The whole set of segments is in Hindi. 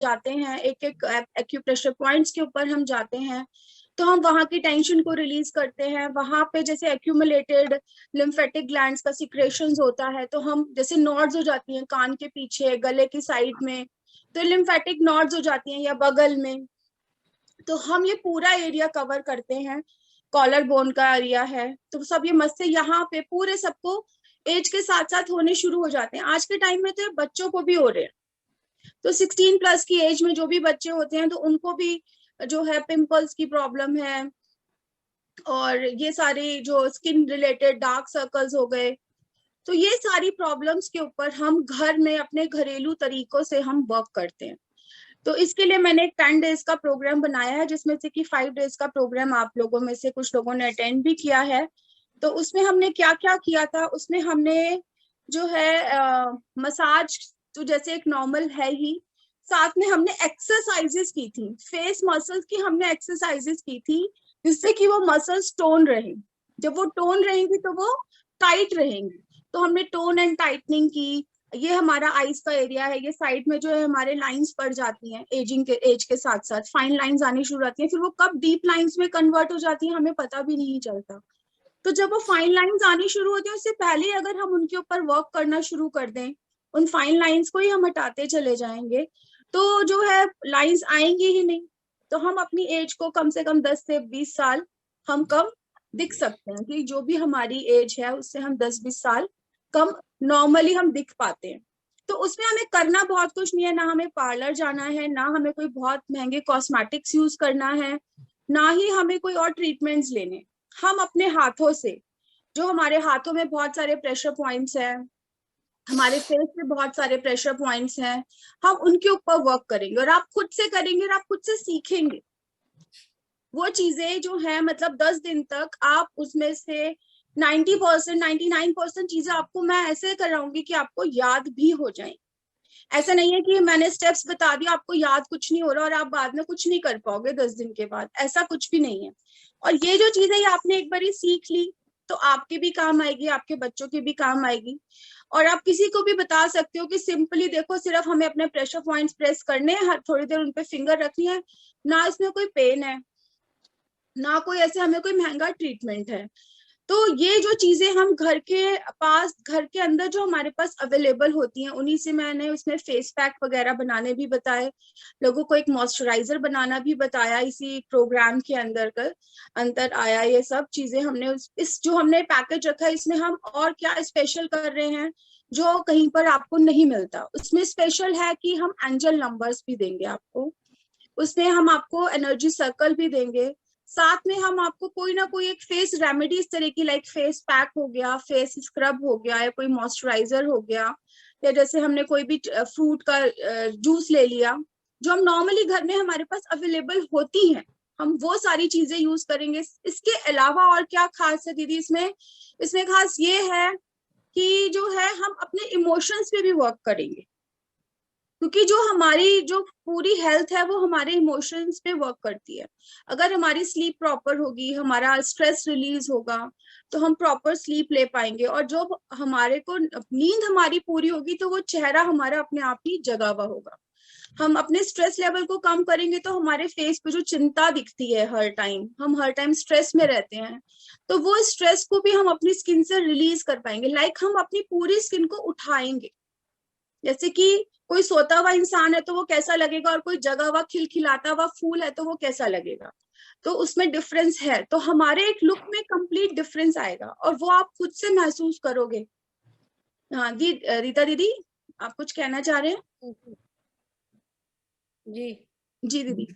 जाते हैं, एक एक एक्यूप्रेशर पॉइंट्स के ऊपर हम जाते हैं, तो हम वहां की टेंशन को रिलीज करते हैं। वहां पे जैसे एक्यूमुलेटेड लिम्फेटिक ग्लैंड्स का सिक्रेशंस होता है, तो हम जैसे नॉड्स हो जाती हैं कान के पीछे, गले की साइड में, तो लिम्फेटिक नॉड्स हो जाती हैं, या बगल में, तो हम ये पूरा एरिया कवर करते हैं। कॉलर बोन का एरिया है, तो सब ये मस्से यहाँ पे पूरे सबको एज के साथ साथ होने शुरू हो जाते हैं। आज के टाइम में तो बच्चों को भी हो रहे हैं, तो 16+ की एज में जो भी बच्चे होते हैं तो उनको भी जो है पिंपल्स की प्रॉब्लम है, और ये सारी जो स्किन रिलेटेड डार्क सर्कल्स हो गए, तो ये सारी प्रॉब्लम्स के ऊपर हम घर में अपने घरेलू तरीकों से हम वर्क करते हैं। तो इसके लिए मैंने एक 10 डेज का प्रोग्राम बनाया है, जिसमें से कि 5 डेज का प्रोग्राम आप लोगों में से कुछ लोगों ने अटेंड भी किया है। तो उसमें हमने क्या क्या किया था, उसमें हमने जो है मसाज, तो जैसे एक नॉर्मल है ही, साथ में हमने एक्सरसाइजेस की थी, फेस मसल्स की हमने एक्सरसाइजेस की थी, जिससे कि वो मसल्स टोन रहे। जब वो टोन रहेंगी तो वो टाइट रहेंगी। तो हमने टोन एंड टाइटनिंग की। ये हमारा आईज का एरिया है, ये साइड में जो है हमारे लाइंस पड़ जाती हैं, एज के साथ साथ फाइन लाइंस आनी शुरू होती हैं, फिर वो कब डीप लाइंस में कन्वर्ट हो जाती है हमें पता भी नहीं चलता। तो जब वो फाइन लाइंस आनी शुरू होती है, उससे पहले अगर हम उनके ऊपर वर्क करना शुरू कर दें, उन फाइन लाइंस को ही हम हटाते चले जाएंगे, तो जो है लाइंस आएंगी ही नहीं। तो हम अपनी एज को कम से कम 10 से 20 साल हम कम दिख सकते हैं, कि जो भी हमारी एज है उससे हम 10-20 साल कम नॉर्मली हम दिख पाते हैं। तो उसमें हमें करना बहुत कुछ नहीं है, ना हमें पार्लर जाना है, ना हमें कोई बहुत महंगे कॉस्मेटिक्स यूज करना है, ना ही हमें कोई और ट्रीटमेंट्स लेने। हम अपने हाथों से, जो हमारे हाथों में बहुत सारे प्रेशर पॉइंट्स हैं, हमारे फेस पे बहुत सारे प्रेशर पॉइंट्स हैं, हम उनके ऊपर वर्क करेंगे, और आप खुद से करेंगे और आप खुद से सीखेंगे वो चीजें जो है। मतलब 10 दिन तक आप उसमें से 90%, 99% चीजें आपको मैं ऐसे कराऊंगी कि आपको याद भी हो जाए। ऐसा नहीं है कि मैंने स्टेप्स बता दिया, आपको याद कुछ नहीं हो रहा और आप बाद में कुछ नहीं कर पाओगे 10 दिन के बाद, ऐसा कुछ भी नहीं है। और ये जो चीजें ये आपने एक बार सीख ली, तो आपके भी काम आएगी, आपके बच्चों के भी काम आएगी। और आप किसी को भी बता सकते हो कि सिंपली देखो, सिर्फ हमें अपने प्रेशर पॉइंट्स प्रेस करने हैं, हर थोड़ी देर उन पे फिंगर रखनी है, ना इसमें कोई पेन है, ना कोई ऐसे हमें कोई महंगा ट्रीटमेंट है। तो ये जो चीजें हम घर के पास, घर के अंदर जो हमारे पास अवेलेबल होती हैं, उन्हीं से मैंने उसमें फेस पैक वगैरह बनाने भी बताए, लोगों को एक मॉइस्चराइजर बनाना भी बताया, इसी प्रोग्राम के अंदर कर अंतर आया। ये सब चीजें हमने इस जो हमने पैकेज रखा है, इसमें हम और क्या स्पेशल कर रहे हैं जो कहीं पर आपको नहीं मिलता। उसमें स्पेशल है कि हम एंजल नंबर्स भी देंगे आपको, उसमें हम आपको एनर्जी सर्कल भी देंगे, साथ में हम आपको कोई ना कोई एक फेस रेमेडी इस तरह की, लाइक फेस पैक हो गया, फेस स्क्रब हो गया, या कोई मॉइस्चराइजर हो गया, या जैसे हमने कोई भी फ्रूट का जूस ले लिया, जो हम नॉर्मली घर में हमारे पास अवेलेबल होती हैं, हम वो सारी चीजें यूज करेंगे। इसके अलावा और क्या खास है दीदी इसमें? इसमें खास ये है कि जो है हम अपने इमोशंस पे भी वर्क करेंगे, क्योंकि जो हमारी जो पूरी हेल्थ है वो हमारे इमोशंस पे वर्क करती है। अगर हमारी स्लीप प्रॉपर होगी, हमारा स्ट्रेस रिलीज होगा, तो हम प्रॉपर स्लीप ले पाएंगे, और जो हमारे को नींद हमारी पूरी होगी तो वो चेहरा हमारा अपने आप ही जगा हुआ होगा। हम अपने स्ट्रेस लेवल को कम करेंगे तो हमारे फेस पे जो चिंता दिखती है हर टाइम, हम हर टाइम स्ट्रेस में रहते हैं, तो वो स्ट्रेस को भी हम अपनी स्किन से रिलीज कर पाएंगे। लाइक हम अपनी पूरी स्किन को उठाएंगे, जैसे कि कोई सोता हुआ इंसान है तो वो कैसा लगेगा, और कोई जगा हुआ खिलखिलाता हुआ फूल है तो वो कैसा लगेगा। तो उसमें डिफरेंस है, तो हमारे एक लुक में कंप्लीट डिफरेंस आएगा, और वो आप खुद से महसूस करोगे। हाँ रीता दीदी, आप कुछ कहना चाह रहे हैं? जी जी दीदी।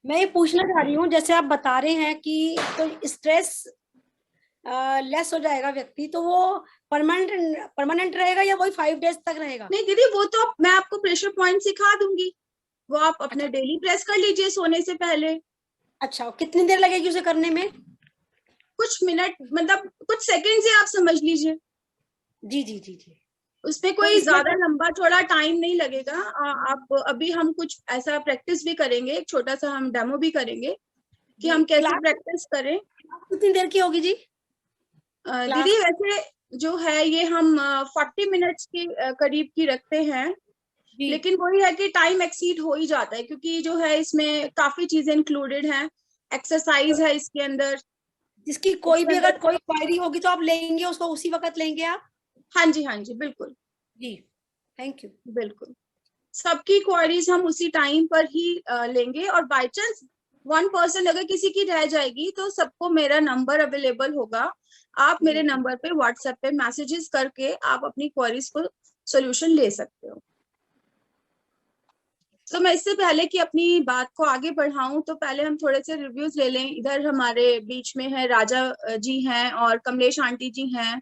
मैं ये पूछना चाह रही हूँ, जैसे आप बता रहे हैं कि तो स्ट्रेस लेस हो जाएगा व्यक्ति, तो वो परमानेंट परमानेंट रहेगा या वही 5 डेज तक रहेगा? नहीं दीदी, वो तो मैं आपको प्रेशर पॉइंट सिखा दूंगी, वो आप अपने अच्छा। डेली प्रेस कर लीजिए सोने से पहले। अच्छा, कितनी देर लगेगी उसे करने में? कुछ मिनट, मतलब कुछ सेकंड से आप समझ लीजिए, जी जी जी जी। उसमें तो कोई इसमें ज्यादा लंबा चौड़ा टाइम नहीं लगेगा। आप अभी हम कुछ ऐसा प्रैक्टिस भी करेंगे, एक छोटा सा हम डेमो भी करेंगे कि जी, हम कैसे क्लास प्रैक्टिस करें। कितनी देर की होगी जी? दीदी क्लास? वैसे जो है ये हम 40 मिनट्स की करीब की रखते हैं, लेकिन वही है कि टाइम एक्सीड हो ही जाता है, क्योंकि जो है इसमें काफी चीजें इंक्लूडेड हैं, एक्सरसाइज है इसके अंदर। जिसकी कोई भी अगर कोई क्वायरी होगी तो आप लेंगे उसको उसी वक्त लेंगे आप? हाँ जी बिल्कुल। जी, थैंक यू। बिल्कुल, सबकी क्वारीज हम उसी टाइम पर ही लेंगे, और बाय चांस 1% अगर किसी की रह जाएगी तो सबको मेरा नंबर अवेलेबल होगा, आप मेरे नंबर पे व्हाट्सएप पे मैसेजेस करके आप अपनी क्वारीज को सोल्यूशन ले सकते हो। तो मैं इससे पहले कि अपनी बात को आगे बढ़ाऊं, तो पहले हम थोड़े से रिव्यूज ले लें। इधर हमारे बीच में है राजा जी हैं और कमलेश आंटी जी हैं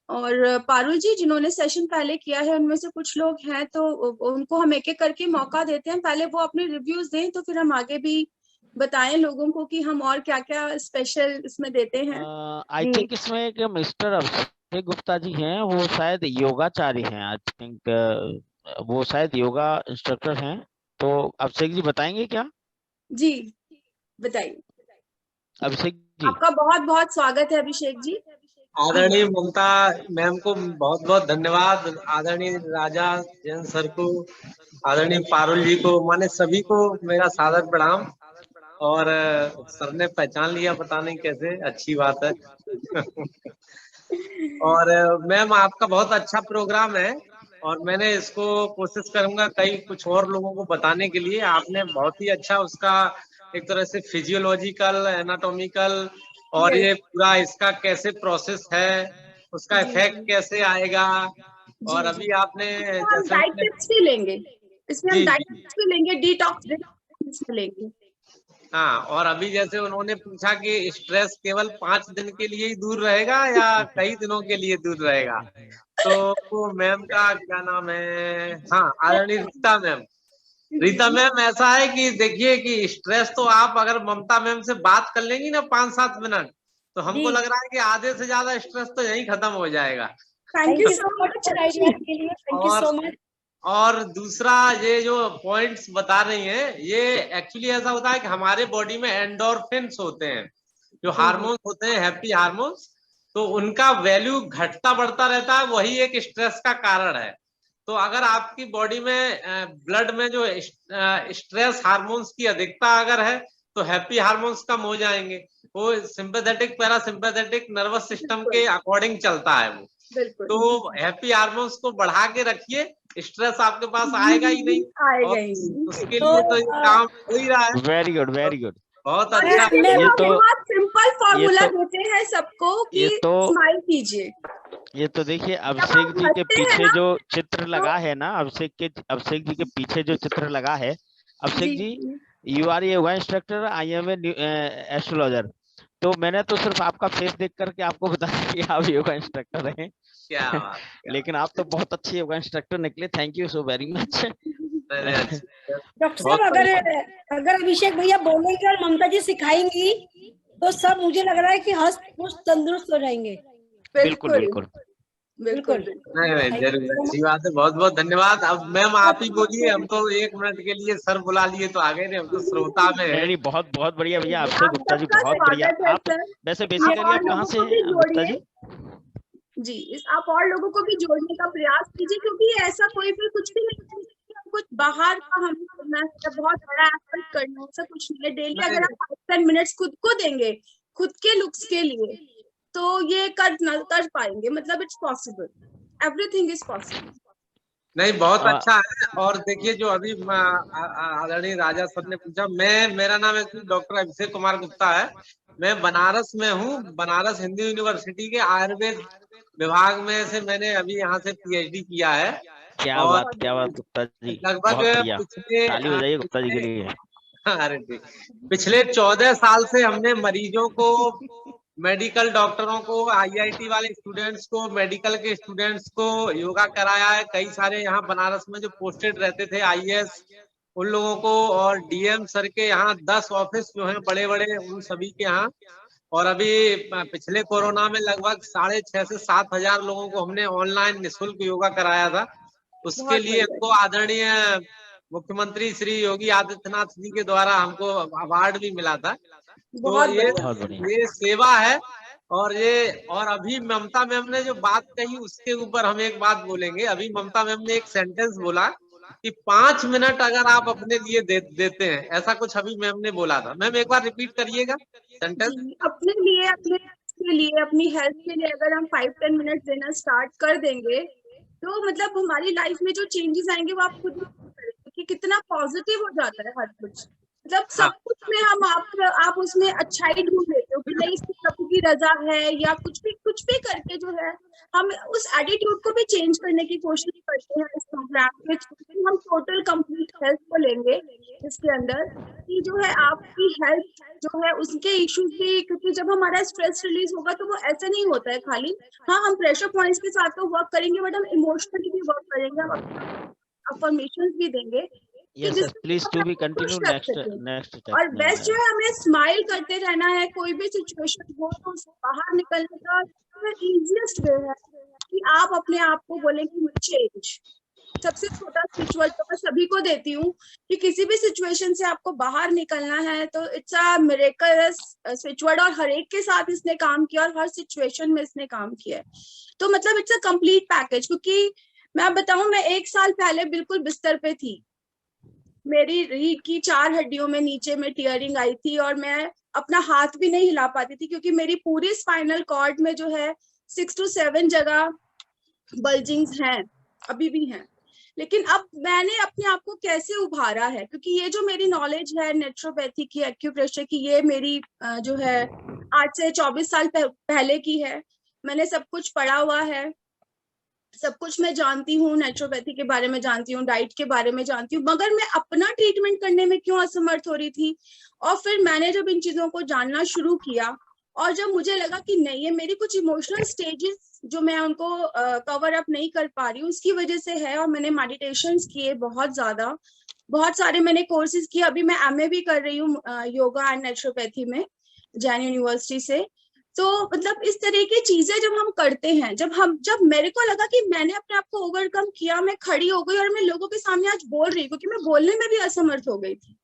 और पारुल जी जिन्होंने सेशन पहले किया है, उनमें से कुछ लोग हैं, तो उनको हम एक एक करके मौका देते हैं। पहले वो अपने रिव्यूज दें तो फिर हम आगे भी बताएं लोगों को कि हम और क्या क्या स्पेशल इसमें देते हैं। आई थिंक इसमें एक मिस्टर अभिषेक गुप्ता जी हैं, वो शायद योगाचार्य हैं। आई थिंक वो शायद योगा इंस्ट्रक्टर हैं। तो अभिषेक जी बताएंगे क्या? जी बताइए। अभिषेक जी, आपका बहुत बहुत स्वागत है अभिषेक जी। आदरणीय ममता मैम को बहुत बहुत धन्यवाद, आदरणीय राजा जैन सर को, आदरणीय पारुल जी को, माने सभी को मेरा सादर प्रणाम। और सर ने पहचान लिया, पता नहीं कैसे, अच्छी बात है। और मैम आपका बहुत अच्छा प्रोग्राम है और मैंने इसको कोशिश करूंगा कई कुछ और लोगों को बताने के लिए। आपने बहुत ही अच्छा उसका एक तरह से फिजियोलॉजिकल, एनाटॉमिकल और ये पूरा इसका कैसे प्रोसेस है, उसका इफेक्ट कैसे आएगा। और अभी आपने हम जैसे डाइट टिप्स भी लेंगे, इसमें हम डाइट टिप्स भी लेंगे, डिटॉक्स लेंगे। हाँ, और अभी जैसे उन्होंने पूछा कि स्ट्रेस केवल 5 दिन के लिए ही दूर रहेगा या कई दिनों के लिए दूर रहेगा, तो वो मैम का क्या नाम है, हाँ आदरणीय रीता मैम। रीता मैम ऐसा है कि देखिए कि स्ट्रेस तो आप अगर ममता मैम से बात कर लेंगी ना 5-7 मिनट, तो हमको लग रहा है कि आधे से ज्यादा स्ट्रेस तो यहीं खत्म हो जाएगा। Thank you so much. Thank you so much. और दूसरा ये जो पॉइंट्स बता रही हैं, ये एक्चुअली ऐसा होता है कि हमारे बॉडी में एंडोर्फिन्स होते हैं, जो हार्मोन्स होते हैं, हैप्पी हार्मोन्स, तो उनका वैल्यू घटता बढ़ता रहता है, वही एक स्ट्रेस का कारण है। तो अगर आपकी बॉडी में ब्लड में जो स्ट्रेस हार्मोन्स की अधिकता अगर है तो हैप्पी हार्मोन्स कम हो जाएंगे। वो सिंपैथेटिक पैरासिम्पैथेटिक नर्वस सिस्टम के अकॉर्डिंग चलता है वो। तो हैप्पी हार्मोन्स को बढ़ा के रखिए, स्ट्रेस आपके पास आएगा ही नहीं, आएगा ही उसके लिए तो ये काम हो ही रहा है। वेरी गुड वेरी गुड, बहुत अच्छा। ये तो बहुत सिंपल फॉर्मूला देते हैं सबको कि स्माइल कीजिए। ये तो देखिए अभिषेक जी के पीछे जो चित्र लगा है ना, अभिषेक जी के पीछे जो चित्र लगा है, Abhishek ji you are a yoga instructor, I am a astrologer. तो मैंने तो सिर्फ आपका फेस देख करके आपको बताया कि आप योगा इंस्ट्रक्टर हैं। क्या लेकिन आप तो बहुत अच्छे योगा इंस्ट्रक्टर निकले, thank you so very much. Doctor साहब अगर अभिषेक भैया बोलेंगे और ममता जी सिखाएंगी तो सब मुझे लग रहा है कि हंस पुष्ट तंदुरुस्त हो जाएंगे। बिल्कुल बिल्कुल बिल्कुल। नहीं जरूर, अच्छी बात है, बहुत बहुत धन्यवाद। अब मैम आप ही बोलिए, हम तो 1 मिनट के लिए सर बुला लिए तो आ गए नहीं, हम तो श्रोता में है। नहीं, बहुत बहुत बढ़िया भैया, आपसे गुप्ता जी बहुत बढ़िया। आप वैसे बेसिकली आप कहाँ से हैं गुप्ता जी? जी, आप और लोगों को भी जोड़ने का प्रयास कीजिए, क्योंकि ऐसा कोई भी कुछ भी नहीं है कुछ बाहर का हमें करना है, बहुत बड़ा एफर्ट करना है, ऐसा कुछ नहीं है। डेली अगर आप 5-10 मिनट्स खुद को देंगे, खुद के लुक्स के लिए, तो ये कर पाएंगे। मतलब it's possible, everything is possible. नहीं, बहुत अच्छा है। और देखिए जो अभी आदरणीय राजा सर ने पूछा, मेरा नाम डॉक्टर अभिषेक कुमार गुप्ता है। मैं बनारस में हूँ, बनारस हिंदू यूनिवर्सिटी के आयुर्वेद विभाग में से मैंने अभी यहाँ से पीएचडी किया है। क्या बात गुप्ता जी, लगभग ताली बजाइए गुप्ता जी के लिए। अरे पिछले 14 साल से हमने मरीजों को, मेडिकल डॉक्टरों को, आईआईटी वाले स्टूडेंट्स को, मेडिकल के स्टूडेंट्स को योगा कराया है। कई सारे यहाँ बनारस में जो पोस्टेड रहते थे आईएएस, उन लोगों को, और डीएम सर के यहाँ 10 ऑफिस जो हैं बड़े बड़े, उन सभी के यहाँ। और अभी पिछले कोरोना में लगभग 6,500 से 7,000 लोगों को हमने ऑनलाइन निःशुल्क योगा कराया था। उसके लिए हमको आदरणीय मुख्यमंत्री श्री योगी आदित्यनाथ जी के द्वारा हमको अवार्ड भी मिला था। तो ये सेवा है। और अभी ममता मैम ने जो बात कही उसके ऊपर हम एक बात बोलेंगे। अभी ममता मैम ने एक सेंटेंस बोला कि 5 मिनट अगर आप अपने लिए देते हैं, ऐसा कुछ अभी मैम ने बोला था। मैम एक बार रिपीट करिएगा सेंटेंस। जी, अपने लिए, अपने के लिए, अपनी हेल्थ के लिए अगर हम 5-10 मिनट देना स्टार्ट कर देंगे तो मतलब हमारी लाइफ में जो चेंजेस आएंगे वो आप खुद ही करेंगे कि कितना पॉजिटिव हो जाता है हर कुछ। मतलब हाँ। सब कुछ में हम आप उसमें अच्छाई ढूंढ लेते हो कि नहीं इसकी प्रभु की रजा है, या कुछ भी करके जो है हम उस एटीट्यूड को भी चेंज करने की कोशिश करते हैं इस प्रोग्राम के थ्रू। हम टोटल कंप्लीट हेल्थ को लेंगे इसके अंदर कि जो है आपकी हेल्थ जो है उसके इश्यूज भी, क्योंकि जब हमारा स्ट्रेस रिलीज होगा तो वो ऐसे नहीं होता है खाली। हाँ, हम प्रेशर पॉइंट्स के साथ तो वर्क करेंगे बट हम इमोशनली भी वर्क करेंगे, हम अफर्मेशंस भी देंगे कि यस जिससे प्लीज टू बी कंटिन्यू खुश रख नेक्स्ट सकें। नेक्स्ट और बेस्ट जो है हमें स्माइल करते रहना है, कोई भी सिचुएशन हो तो उससे बाहर निकलने का इजीएस्ट वे है कि आप अपने आप को बोले कि चेंज। सबसे छोटा स्विच वर्ड तो मैं सभी को देती हूँ कि किसी भी सिचुएशन से आपको बाहर निकलना है तो it's a miracles switch word, और हर एक के साथ इसने काम किया और हर सिचुएशन में इसने काम किया है। तो मतलब इट्स अ कंप्लीट पैकेज। क्योंकि मैं बताऊं, मैं 1 साल पहले बिल्कुल बिस्तर पे थी, मेरी रीढ़ की 4 हड्डियों में नीचे में टीयरिंग आई थी और मैं अपना हाथ भी नहीं हिला पाती थी क्योंकि मेरी पूरी स्पाइनल कॉर्ड में जो है 6 to 7 जगह बल्जिंग्स हैं, अभी भी हैं। लेकिन अब मैंने अपने आप को कैसे उभारा है, क्योंकि ये जो मेरी नॉलेज है नेचुरोपैथी की, एक्यूप्रेशर की, ये मेरी जो है आज से 24 साल पहले की है। मैंने सब कुछ पढ़ा हुआ है, सब कुछ मैं जानती हूँ, नेचुरोपैथी के बारे में जानती हूँ, डाइट के बारे में जानती हूँ, मगर मैं अपना ट्रीटमेंट करने में क्यों असमर्थ हो रही थी। और फिर मैंने जब इन चीजों को जानना शुरू किया और जब मुझे लगा कि नहीं, ये मेरी कुछ इमोशनल स्टेजेस जो मैं उनको कवर अप नहीं कर पा रही हूँ उसकी वजह से है। और मैंने मेडिटेशंस किए बहुत ज्यादा, बहुत सारे मैंने कोर्सेज किए। अभी मैं एमए भी कर रही हूँ योगा एंड नेचुरोपैथी में जैन यूनिवर्सिटी से। तो मतलब इस तरह की चीजें जब हम करते हैं, जब मेरे को लगा कि मैंने अपने आप को ओवरकम किया, मैं खड़ी हो गई और मैं लोगों के सामने आज बोल रही हूँ, क्योंकि मैं बोलने में भी असमर्थ हो गई थी।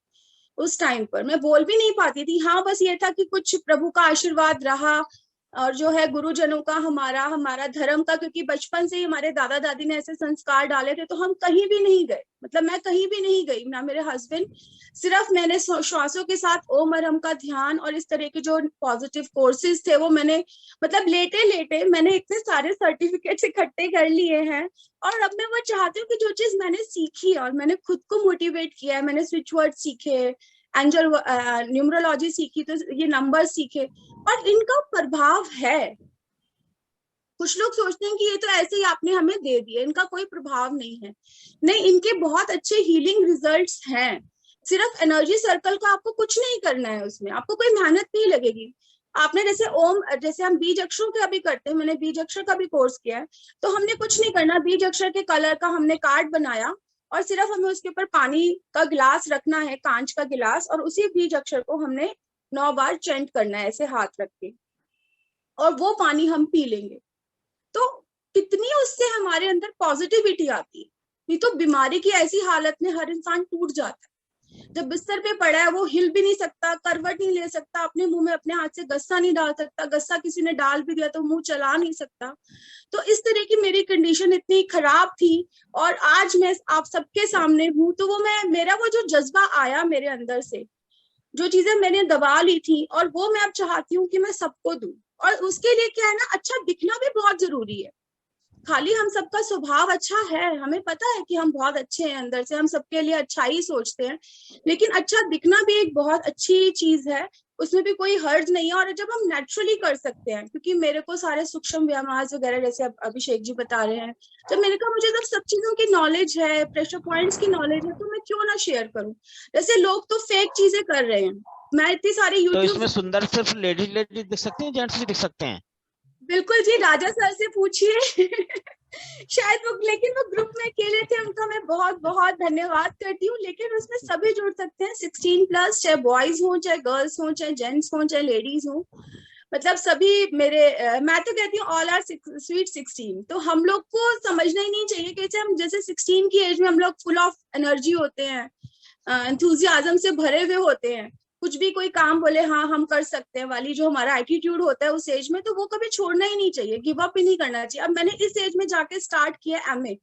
उस टाइम पर मैं बोल भी नहीं पाती थी। हाँ, बस ये था कि कुछ प्रभु का आशीर्वाद रहा और जो है गुरुजनों का, हमारा धर्म का, क्योंकि बचपन से ही हमारे दादा दादी ने ऐसे संस्कार डाले थे तो हम कहीं भी नहीं गए। मतलब मैं कहीं भी नहीं गई, ना मेरे हस्बैंड, सिर्फ मैंने श्वासों के साथ ओम अरहम का ध्यान और इस तरह के जो पॉजिटिव कोर्सेज थे वो मैंने, मतलब लेटे लेटे मैंने इतने सारे सर्टिफिकेट्स इकट्ठे कर लिए हैं। और अब मैं वो चाहती हूँ कि जो चीज मैंने सीखी और मैंने खुद को मोटिवेट किया है, मैंने स्विच वर्ड सीखे, एंजल न्यूमरोलॉजी सीखी, तो ये नंबर सीखे और इनका प्रभाव है। कुछ लोग सोचते हैं कि ये तो ऐसे ही आपने हमें दे दिए, इनका कोई प्रभाव नहीं है। नहीं, इनके बहुत अच्छे हीलिंग रिजल्ट्स हैं। सिर्फ एनर्जी सर्कल का आपको कुछ नहीं करना है, उसमें आपको कोई मेहनत नहीं लगेगी। आपने जैसे ओम, जैसे हम बीज अक्षरों का भी करते हैं, मैंने बीज अक्षर का भी कोर्स किया है, तो हमने कुछ नहीं करना, बीज अक्षर के कलर का हमने कार्ड बनाया और सिर्फ हमें उसके ऊपर पानी का गिलास रखना है, कांच का गिलास, और उसी बीज अक्षर को हमने 9 बार चेंट करना है ऐसे हाथ रख के, और वो पानी हम पी लेंगे। तो कितनी उससे हमारे अंदर पॉजिटिविटी आती है। नहीं तो बीमारी की ऐसी हालत में हर इंसान टूट जाता है। जब बिस्तर पे पड़ा है वो हिल भी नहीं सकता, करवट नहीं ले सकता, अपने मुंह में अपने हाथ से गस्सा नहीं डाल सकता, गस्सा किसी ने डाल भी दिया तो मुंह चला नहीं सकता। तो इस तरह की मेरी कंडीशन इतनी खराब थी और आज मैं आप सबके सामने हूँ। तो वो मेरा वो जो जज्बा आया मेरे अंदर से, जो चीजें मैंने दबा ली थी, और वो मैं अब चाहती हूँ कि मैं सबको दूं। और उसके लिए क्या है ना, अच्छा दिखना भी बहुत जरूरी है। खाली हम सबका स्वभाव अच्छा है, हमें पता है कि हम बहुत अच्छे हैं अंदर से, हम सबके लिए अच्छा ही सोचते हैं, लेकिन अच्छा दिखना भी एक बहुत अच्छी चीज है, उसमें भी कोई हर्ज नहीं है। और जब हम नेचुरली कर सकते हैं, क्योंकि मेरे को सारे सूक्ष्म व्यायाम वगैरह जैसे अभिषेक जी बता रहे हैं, तो मैंने कहा मुझे जब सब चीजों की नॉलेज है, प्रेशर पॉइंट्स की नॉलेज है, तो मैं क्यों ना शेयर करूं। जैसे लोग तो फेक चीजें कर रहे हैं, मैं इतनी सारी तो यूट्यूब, इसमें सुंदर सिर्फ लेडीज दिख सकते हैं, जेंट्स भी दिख सकते हैं? बिल्कुल जी, राजा सर से पूछिए शायद वो, लेकिन वो ग्रुप में अकेले थे, उनका मैं बहुत बहुत धन्यवाद करती हूँ। लेकिन उसमें सभी जुड़ सकते हैं 16+, चाहे बॉयज हो, चाहे गर्ल्स हो, चाहे जेंट्स हो, चाहे लेडीज हो, मतलब सभी मेरे मैं तो कहती हूँ ऑल आर स्वीट 16। तो हम लोग को समझना ही नहीं चाहिए कि हम जैसे 16 की एज में हम लोग फुल ऑफ एनर्जी होते हैं, एंथुजियाज्म से भरे हुए होते हैं, कुछ भी कोई काम बोले हाँ हम कर सकते हैं वाली जो हमारा एटीट्यूड होता है उस एज में, तो वो कभी छोड़ना ही नहीं चाहिए, गिव अप ही नहीं करना चाहिए। अब मैंने इस एज में जाके स्टार्ट किया एमए,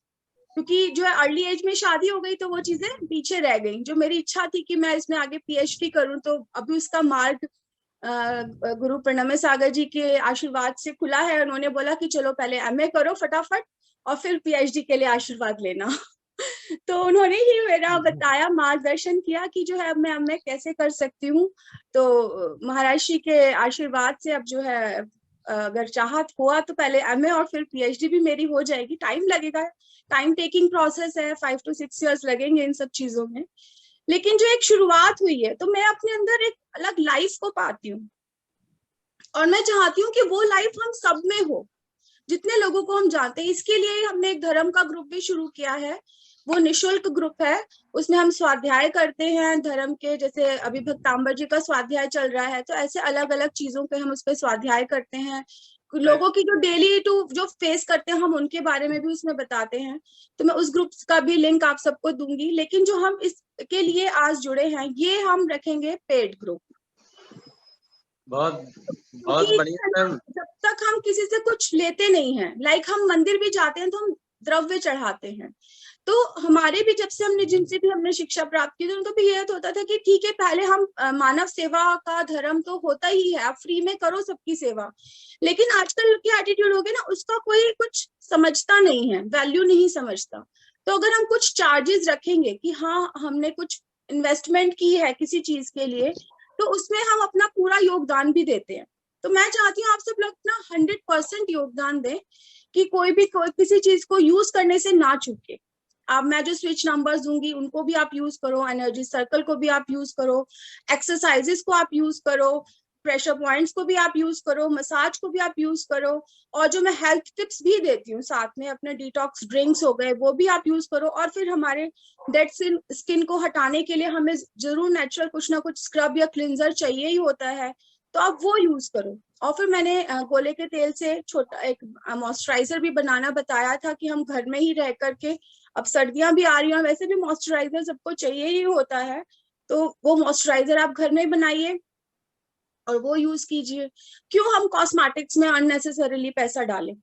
क्योंकि जो है अर्ली एज में शादी हो गई तो वो चीजें पीछे रह गई। जो मेरी इच्छा थी कि मैं इसमें आगे पीएचडी करूं, तो अभी उसका मार्ग गुरु प्रणम्य सागर जी के आशीर्वाद से खुला है। उन्होंने बोला कि चलो पहले एमए करो फटाफट और फिर पीएचडी के लिए आशीर्वाद लेना। तो उन्होंने ही मेरा बताया, मार्गदर्शन किया कि जो है अब मैं कैसे कर सकती हूँ। तो महाराज जी के आशीर्वाद से अब जो है अगर चाहत हुआ तो पहले एमए और फिर पीएचडी भी मेरी हो जाएगी। टाइम लगेगा, टाइम टेकिंग प्रोसेस है, 5 to 6 years लगेंगे इन सब चीजों में। लेकिन जो एक शुरुआत हुई है, तो मैं अपने अंदर एक अलग लाइफ को पाती हूँ और मैं चाहती हूँ कि वो लाइफ हम सब में हो, जितने लोगों को हम जानते हैं। इसके लिए हमने एक धर्म का ग्रुप भी शुरू किया है, वो निशुल्क ग्रुप है। उसमें हम स्वाध्याय करते हैं धर्म के, जैसे अभी भक्तांबर जी का स्वाध्याय चल रहा है, तो ऐसे अलग अलग चीजों पे हम उस पर स्वाध्याय करते हैं। लोगों की जो डेली टू जो फेस करते हैं हम उनके बारे में भी उसमें बताते हैं। तो मैं उस ग्रुप का भी लिंक आप सबको दूंगी। लेकिन जो हम इसके लिए आज जुड़े हैं, ये हम रखेंगे पेड ग्रुप। बहुत बहुत बढ़िया मैम। जब तक हम किसी से कुछ लेते नहीं हैं, लाइक हम मंदिर भी जाते हैं तो हम द्रव्य चढ़ाते हैं, तो हमारे भी जब से हमने जिनसे भी हमने शिक्षा प्राप्त की, तो उनको भी यह होता था कि ठीक है, पहले हम मानव सेवा का धर्म तो होता ही है, आप फ्री में करो सबकी सेवा। लेकिन आजकल की एटीट्यूड हो गई ना, उसका कोई कुछ समझता नहीं है, वैल्यू नहीं समझता। तो अगर हम कुछ चार्जेस रखेंगे कि हाँ हमने कुछ इन्वेस्टमेंट की है किसी चीज के लिए, तो उसमें हम अपना पूरा योगदान भी देते हैं। तो मैं चाहती हूँ आप सब लोग अपना 100% योगदान दें कि कोई किसी चीज को यूज करने से ना चूके। अब मैं जो स्विच नंबर्स दूंगी उनको भी आप यूज करो, एनर्जी सर्कल को भी आप यूज करो, एक्सरसाइजेस को आप यूज करो, प्रेशर पॉइंट्स को भी आप यूज करो, मसाज को भी आप यूज करो, और जो मैं हेल्थ टिप्स भी देती हूँ साथ में, अपने डिटॉक्स ड्रिंक्स हो गए वो भी आप यूज करो। और फिर हमारे डेड स्किन को हटाने के लिए हमें जरूर नेचुरल कुछ ना कुछ स्क्रब या क्लिंजर चाहिए ही होता है, तो आप वो यूज करो। और फिर मैंने गोले के तेल से छोटा एक मॉइस्चराइजर भी बनाना बताया था कि हम घर में ही रह करके, अब सर्दियां भी आ रही हैं, वैसे भी मॉइस्चराइजर सबको चाहिए ही होता है, तो वो मॉइस्चराइजर आप घर में बनाइए और वो यूज कीजिए। क्यों हम कॉस्मेटिक्स में अननेसेसरीली पैसा डालें?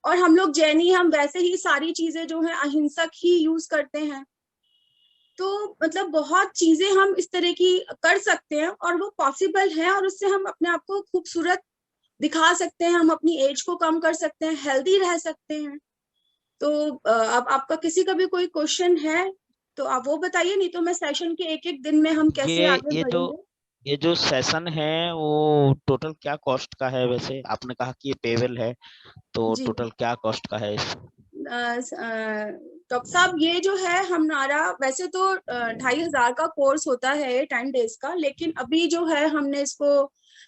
और हम लोग जैनी, हम वैसे ही सारी चीजें जो है अहिंसक ही यूज करते हैं। तो मतलब बहुत चीजें हम इस तरह की कर सकते हैं और वो पॉसिबल है, और उससे हम अपने आप को खूबसूरत दिखा सकते हैं, हम अपनी एज को कम कर सकते हैं, हेल्दी रह सकते हैं। तो अब आपका किसी का भी कोई क्वेश्चन है तो आप वो बताइए, नहीं तो मैं सेशन के एक एक दिन में हम कैसे आगे बढ़ेंगे। ये जो सेशन है वो टोटल क्या कॉस्ट का है? वैसे आपने कहा कि ये पेबल है, तो टोटल क्या कॉस्ट का है? डॉक्टर साहब, ये जो है हमारा वैसे तो 2500 का कोर्स होता है 10 days का, लेकिन अभी जो है हमने इसको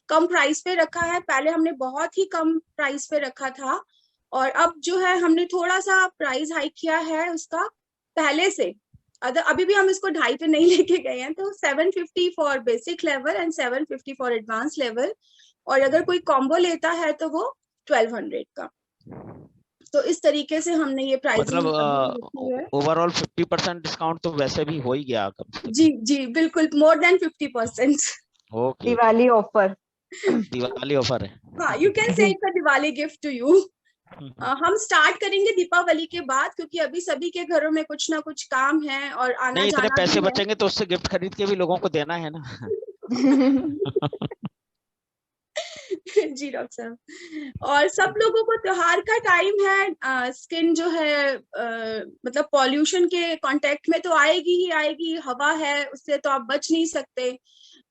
कम प्राइस पे रखा है। पहले हमने बहुत ही कम प्राइस पे रखा था, और अब जो है हमने थोड़ा सा प्राइस हाइक किया है उसका पहले से। अभी भी हम इसको 2.5 पे नहीं लेके गए हैं, तो 750 for basic level and 750 for advance level, और अगर कोई कॉम्बो लेता है तो वो 1200 का। तो इस तरीके से हमने ये प्राइसिंग मतलब ओवरऑल 50% डिस्काउंट तो वैसे भी हो ही गया। जी जी बिल्कुल, more than 50%। Okay, Diwali offer, Diwali offer है। हाँ, you can say it's a Diwali gift to you. हम स्टार्ट करेंगे दीपावली के बाद, क्योंकि अभी सभी के घरों में कुछ ना कुछ काम है और आना नहीं, जाना इतने पैसे भी है। बचेंगे तो उससे गिफ्ट खरीद के भी लोगों को देना है ना। जी डॉक्टर साहब, और सब लोगों को त्योहार का टाइम है, स्किन जो है मतलब पॉल्यूशन के कांटेक्ट में तो आएगी ही आएगी, हवा है उससे तो आप बच नहीं सकते।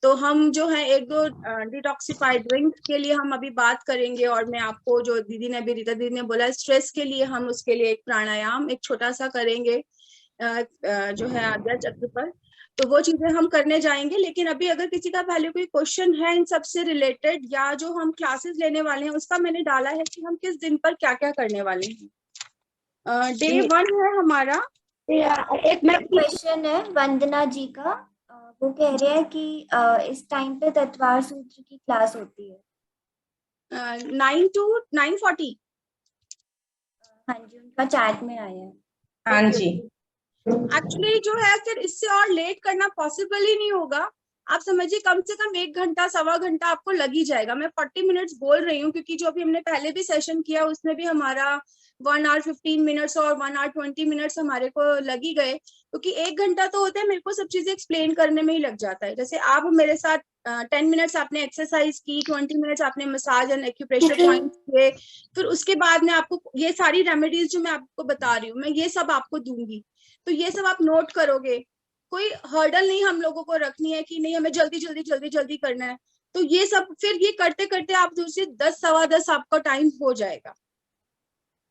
तो हम जो है 1-2 डिटॉक्सिफाइड ड्रिंक के लिए हम अभी बात करेंगे, और मैं आपको जो दीदी ने भी, रीता दीदी ने बोला, स्ट्रेस के लिए हम उसके लिए एक प्राणायाम एक छोटा सा करेंगे जो है आद्या चक्र पर, तो वो चीजें हम करने जाएंगे। लेकिन अभी अगर किसी का पहले कोई क्वेश्चन है इन सबसे रिलेटेड, या जो हम क्लासेस लेने वाले हैं उसका मैंने डाला है कि हम किस दिन पर क्या क्या करने वाले हैं। डे 1 है हमारा। एक मेरा क्वेश्चन है वंदना जी का, वो कह रहे हैं कि इस टाइम पे तत्वार सूत्र की क्लास होती है 9 to 9:40। हाँ जी, उनका चैट में आया है। हाँ जी, एक्चुअली जो है फिर इससे और लेट करना पॉसिबल ही नहीं होगा। आप समझिए कम से कम 1 घंटा 1.25 घंटा आपको लग ही जाएगा। मैं 40 मिनट्स बोल रही हूँ क्योंकि जो अभी हमने पहले भी सेशन किया उसमें भी हमारा 1 आवर 15 मिनट्स और 1 आवर 20 मिनट्स हमारे को लग ही गए, क्योंकि 1 घंटा तो होता है मेरे को सब चीजें एक्सप्लेन करने में ही लग जाता है। जैसे आप मेरे साथ 10 मिनट्स आपने एक्सरसाइज की, 20 मिनट्स आपने मसाज एंड एक्यूप्रेशर पॉइंट्स किए, फिर उसके बाद में आपको ये सारी रेमेडीज जो मैं आपको बता रही हूँ मैं ये सब आपको दूंगी, तो ये सब आप नोट करोगे। कोई हर्डल नहीं हम लोगों को रखनी है कि नहीं हमें जल्दी जल्दी जल्दी जल्दी करना है, तो ये सब फिर ये करते करते आप दूसरे 10 सवा 10 आपका टाइम हो जाएगा,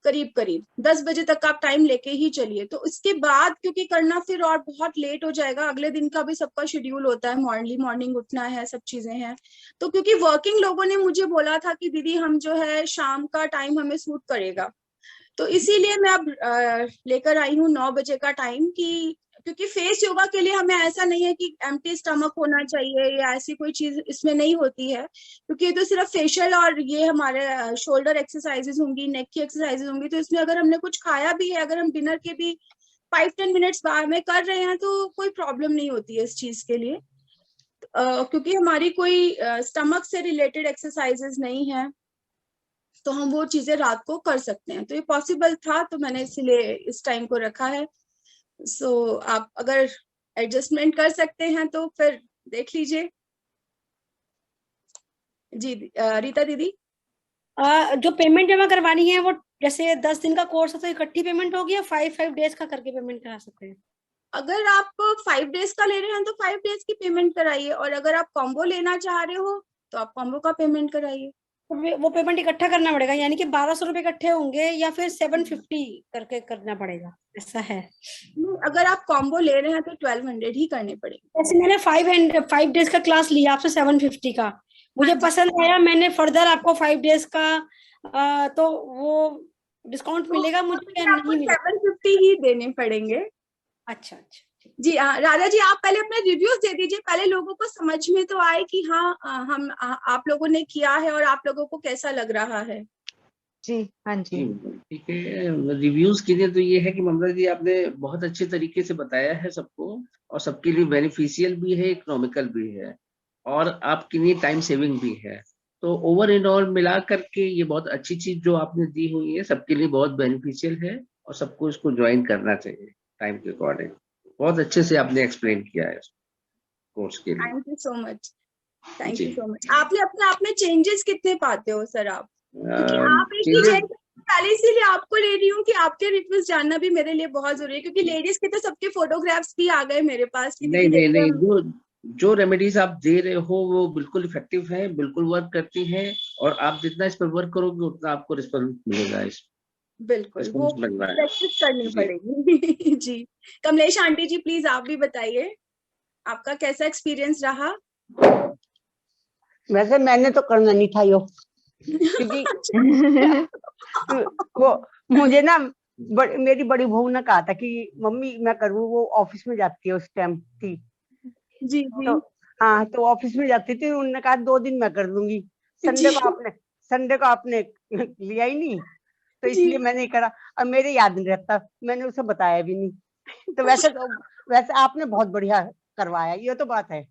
करीब करीब 10 बजे तक आप टाइम लेके ही चलिए। तो उसके बाद क्योंकि करना फिर और बहुत लेट हो जाएगा, अगले दिन का भी सबका शेड्यूल होता है, मॉर्निंग उठना है, सब चीजें हैं। तो क्योंकि वर्किंग लोगों ने मुझे बोला था कि दीदी हम जो है शाम का टाइम हमें सूट करेगा, तो इसीलिए मैं अब लेकर आई हूँ 9 बजे का टाइम, कि क्योंकि फेस योगा के लिए हमें ऐसा नहीं है कि एम्प्टी स्टमक होना चाहिए या ऐसी कोई चीज इसमें नहीं होती है, क्योंकि ये तो सिर्फ फेशियल और ये हमारे शोल्डर एक्सरसाइजेज होंगी, नेक की एक्सरसाइजेज होंगी, तो इसमें अगर हमने कुछ खाया भी है, अगर हम डिनर के भी 5-10 मिनट्स बाद में कर रहे हैं तो कोई प्रॉब्लम नहीं होती है इस चीज के लिए, क्योंकि हमारी कोई स्टमक से रिलेटेड एक्सरसाइजेज नहीं है, तो हम वो चीजें रात को कर सकते हैं। तो ये पॉसिबल था तो मैंने इसीलिए इस टाइम को रखा है। सो आप अगर एडजस्टमेंट कर सकते हैं तो फिर देख लीजिए। जी रीता दीदी। जो पेमेंट जमा करवानी है वो जैसे 10 दिन का कोर्स है तो इकट्ठी पेमेंट होगी या 5 डेज का करके पेमेंट करा सकते हैं? अगर आप 5 डेज का ले रहे हैं तो 5 डेज की पेमेंट कराइए, और अगर आप कॉम्बो लेना चाह रहे हो तो आप कॉम्बो का पेमेंट कराइए। वो पेमेंट इकट्ठा करना पड़ेगा, यानी कि 1200 रुपए इकट्ठे होंगे या फिर 750 करके करना पड़ेगा, ऐसा है? अगर आप कॉम्बो ले रहे हैं तो 1200 ही करने पड़ेंगे। जैसे मैंने 5 डेज का क्लास लिया आपसे 750 का, मुझे पसंद आया, मैंने फर्दर आपको 5 डेज का तो वो डिस्काउंट मिलेगा मुझे या नहीं मिलेगा? 750 ही देने पड़ेंगे। अच्छा। जी हाँ राधा जी, आप पहले अपने रिव्यूज दे दीजिए, पहले लोगों को समझ में तो आए कि हाँ हम आप लोगों ने किया है और आप लोगों को कैसा लग रहा है। जी हाँ जी ठीक है। रिव्यूज के लिए तो ये है कि ममता जी आपने बहुत अच्छे तरीके से बताया है सबको, और सबके लिए बेनिफिशियल भी है, इकोनॉमिकल भी है, और आपके लिए टाइम सेविंग भी है। तो ओवर एंड ऑल मिला करके ये बहुत अच्छी चीज जो आपने दी हुई है, सबके लिए बहुत बेनिफिशियल है, और सबको इसको ज्वाइन करना चाहिए टाइम के अकॉर्डिंग। बहुत अच्छे से आपने एक्सप्लेन किया है कोर्स के लिए। Thank you so much, thank you so much. आपने अपने आप में चेंजेस कितने पाते हो सर आप? क्योंकि आप एक ही चेंज पहले, इसीलिए आपको ले रही हूँ कि आपके रिव्यूज जानना भी मेरे लिए बहुत जरूरी है, क्योंकि लेडीज के तो सबके फोटोग्राफ्स भी आ गए मेरे पास। नहीं, जो रेमेडीज आप दे रहे हो वो बिल्कुल इफेक्टिव है, बिल्कुल वर्क करती है, और आप जितना इस पर वर्क करोगे उतना आपको रिस्पॉन्स मिलेगा। इस बिल्कुल वो प्रैक्टिस करनी पड़ेगी। जी कमलेश आंटी जी प्लीज आप भी बताइए आपका कैसा एक्सपीरियंस रहा? वैसे मैंने तो करना नहीं था यो, क्योंकि वो मुझे ना मेरी बड़ी बहू ने कहा था कि मम्मी मैं करूँ, वो ऑफिस में जाती है उस टाइम थी। जी तो हाँ, तो ऑफिस में जाती थी, उन्होंने कहा 2 दिन मैं कर दूंगी। संडे को आपने लिया ही नहीं, तो इसलिए मैंने करा, और मेरे याद नहीं रहता, मैंने उसे बताया भी नहीं। तो वैसे आपने बहुत बढ़िया करवाया, ये तो बात है।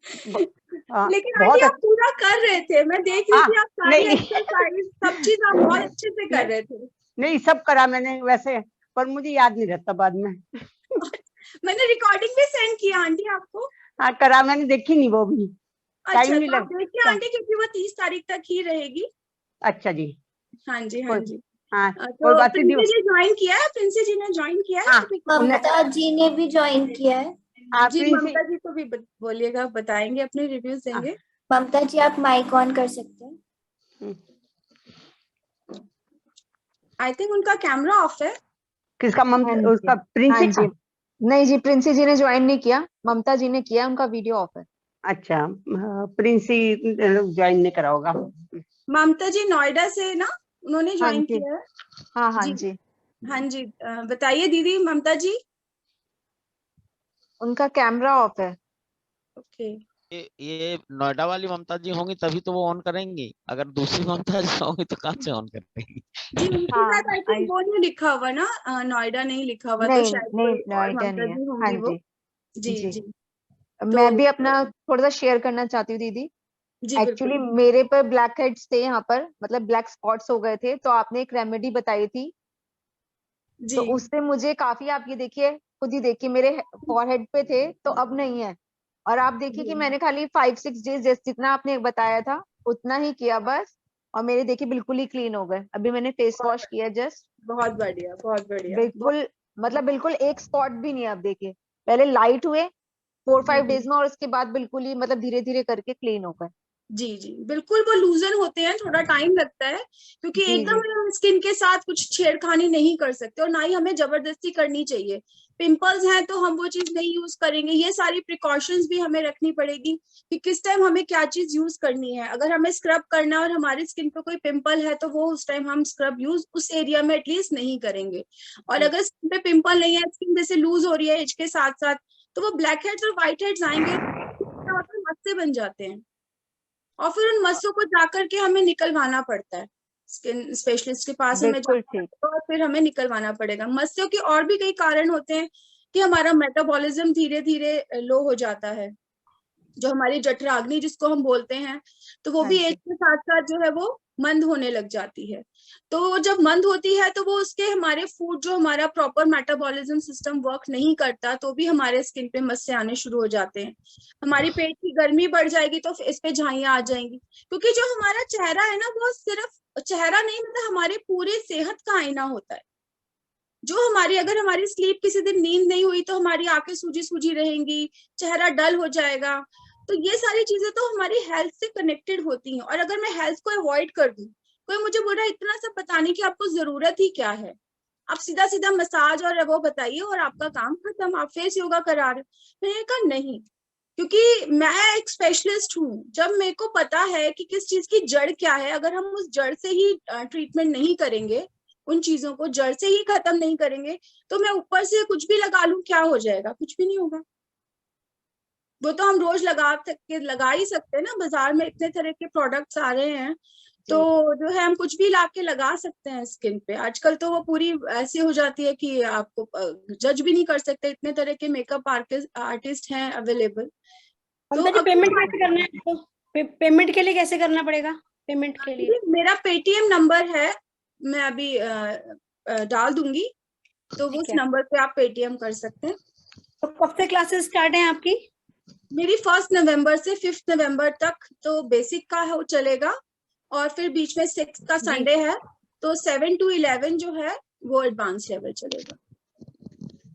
लेकिन बहुत आप पूरा कर रहे थे, मैं देख रही थी आप सारी एक्सरसाइज सब चीज आप बहुत अच्छे से कर रहे थे। नहीं सब करा मैंने वैसे, पर मुझे याद नहीं रहता बाद में। मैंने रिकॉर्डिंग भी सेंड किया आंटी आपको। हाँ करा मैंने, देखी नहीं वो भी। अच्छा तो आप देखिए आंटी, क्योंकि वो 30 तारीख तक ही रहेगी। अच्छा जी। हाँ जी हाँ जी। हाँ तो प्रिंसी जी ज्वाइन किया है? प्रिंसी जी ने ज्वाइन किया है? ममता जी ने भी ज्वाइन किया है। जी ममता जी को भी बोलिएगा, बताएंगे अपने रिव्यूज देंगे। ममता जी आप माइक ऑन कर सकते हैं। आई थिंक उनका कैमरा ऑफ है। किसका? ममता? उसका प्रिंसी का? नहीं जी, प्रिंसी जी ने ज्वाइन नहीं किया, ममता जी ने किया, उनका वीडियो ऑफ है। अच्छा प्रिंसी ज्वाइन नहीं करा होगा। ममता जी नोएडा से ना, उन्होंने ज्वाइन किया है। हाँ जी हाँ जी बताइए दीदी ममता जी। उनका कैमरा ऑफ है। ओके ये नोएडा वाली ममता जी होंगी तभी तो वो ऑन करेंगी, अगर दूसरी ममता जी होंगी तो कहाँ से ऑन करेंगी? जी उनके साथ आई थिंक वो नहीं लिखा हुआ ना, नोएडा नहीं लिखा हुआ, तो शायद नोएडा नहीं है। होंगी वो। जी जी मैं भी अपना थोड़ा सा शेयर करना चाहती हूँ दीदी। जी एक्चुअली बिल्कुल। मेरे पर ब्लैक हेड्स थे यहाँ पर, मतलब ब्लैक स्पॉट्स हो गए थे, तो आपने एक रेमेडी बताई थी, जी तो उससे मुझे काफी, आप ये देखिए, खुद ही देखिए, मेरे फॉरहेड पे थे तो अब नहीं है। और आप देखिए कि जी। मैंने खाली 5-6 डेज जितना आपने बताया था उतना ही किया बस, और मेरे देखिए बिल्कुल ही क्लीन हो गए। अभी मैंने फेस वॉश किया जस्ट, बहुत बढ़िया, बहुत बढ़िया, बहुत। बिल्कुल, मतलब बिल्कुल एक स्पॉट भी नहीं है। अब देखिए, पहले लाइट हुए 4-5 डेज में, और उसके बाद बिल्कुल ही मतलब धीरे धीरे करके क्लीन हो गए। जी जी बिल्कुल, वो लूजन होते हैं, थोड़ा टाइम लगता है, क्योंकि जी एकदम जी हम स्किन के साथ कुछ छेड़खानी नहीं कर सकते, और ना ही हमें जबरदस्ती करनी चाहिए। पिंपल्स हैं तो हम वो चीज नहीं यूज करेंगे। ये सारी प्रिकॉशंस भी हमें रखनी पड़ेगी कि किस टाइम हमें क्या चीज यूज करनी है। अगर हमें स्क्रब करना है और हमारी स्किन पे कोई पिंपल है, तो वो उस टाइम हम स्क्रब यूज उस एरिया में एटलीस्ट नहीं करेंगे। और अगर स्किन पे पिंपल नहीं है, स्किन जैसे लूज हो रही है एज के साथ साथ, तो वो ब्लैक हेड्स और व्हाइट हेड्स आएंगे, मस्से बन जाते हैं, और फिर उन मस्सों को जाकर के हमें निकलवाना पड़ता है। स्किन स्पेशलिस्ट के पास हमें बिल्कुल जाना ठीक। पड़ता है, और फिर हमें निकलवाना पड़ेगा। मस्सों के और भी कई कारण होते हैं कि हमारा मेटाबॉलिज्म धीरे धीरे लो हो जाता है, जो हमारी जठराग्नि जिसको हम बोलते हैं, तो वो हाँ भी एज जी। के साथ साथ जो है वो मंद होने लग जाती है। तो जब मंद होती है, तो वो उसके हमारे फूड, जो हमारा प्रॉपर मेटाबॉलिज्म सिस्टम वर्क नहीं करता, तो भी हमारे स्किन पे मस्से आने शुरू हो जाते हैं। हमारी पेट की गर्मी बढ़ जाएगी तो इस पे झाइयां आ जाएंगी, क्योंकि जो हमारा चेहरा है ना, वो सिर्फ चेहरा नहीं, मतलब हमारी पूरी सेहत का आईना होता है। जो हमारी, अगर हमारी स्लीप, किसी दिन नींद नहीं हुई, तो हमारी आंखें सूजी सूजी रहेंगी, चेहरा डल हो जाएगा। तो ये सारी चीजें तो हमारी हेल्थ से कनेक्टेड होती हैं, और अगर मैं हेल्थ को अवॉइड कर दूं, कोई मुझे बोल रहा है इतना सब बताने की आपको जरूरत ही क्या है, आप सीधा सीधा मसाज और वो बताइए और आपका काम खत्म, आप फेस योगा करा रहे हो। मैंने कहा नहीं, क्योंकि मैं एक स्पेशलिस्ट हूँ। जब मेरे को पता है कि किस चीज की जड़ क्या है, अगर हम उस जड़ से ही ट्रीटमेंट नहीं करेंगे, उन चीजों को जड़ से ही खत्म नहीं करेंगे, तो मैं ऊपर से कुछ भी लगा लूं, क्या हो जाएगा? कुछ भी नहीं होगा। वो तो हम रोज लगा ही सकते हैं ना, बाजार में इतने तरह के प्रोडक्ट्स आ रहे हैं, तो जो है हम कुछ भी ला के लगा सकते हैं स्किन पे। आजकल तो वो पूरी ऐसी हो जाती है कि आपको जज भी नहीं कर सकते, इतने तरह के मेकअप आर्टिस्ट हैं अवेलेबल। तो ममता जी, अगर पेमेंट कैसे करना है आपको? पेमेंट के लिए कैसे करना पड़ेगा? पेमेंट के लिए मेरा पेटीएम नंबर है, मैं अभी डाल दूंगी, तो ठीक उस है। नंबर पे आप पेटीएम कर सकते हैं। तो कब से क्लासेस स्टार्ट है आपकी? मेरी 1 नवंबर से 5 नवंबर तक तो बेसिक का है, वो चलेगा, और फिर बीच में 6 का जी। संडे है, तो 7 to 11 जो है वो एडवांस लेवल चलेगा।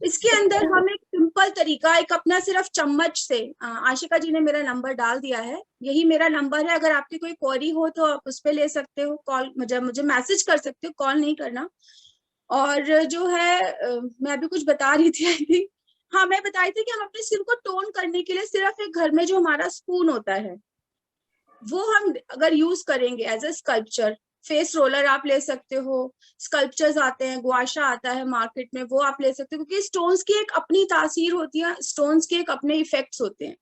इसके अंदर हम एक सिंपल तरीका, एक अपना सिर्फ चम्मच से, आशिका जी ने मेरा नंबर डाल दिया है, यही मेरा नंबर है। अगर आपकी कोई क्वेरी हो तो आप उस पर ले सकते हो कॉल, मुझे मैसेज कर सकते हो, कॉल नहीं करना। और जो है मैं अभी कुछ बता रही थी आई थिंक, हाँ मैं बताई थी कि हम अपनी स्किन को टोन करने के लिए सिर्फ एक घर में जो हमारा स्पून होता है, वो हम अगर यूज करेंगे as a sculpture, face roller आप ले सकते हो, स्कल्पचर्स आते हैं, गुआशा आता है मार्केट में, वो आप ले सकते हो, क्योंकि स्टोन्स की एक अपनी तासीर होती है, स्टोन्स के एक अपने इफेक्ट्स होते हैं।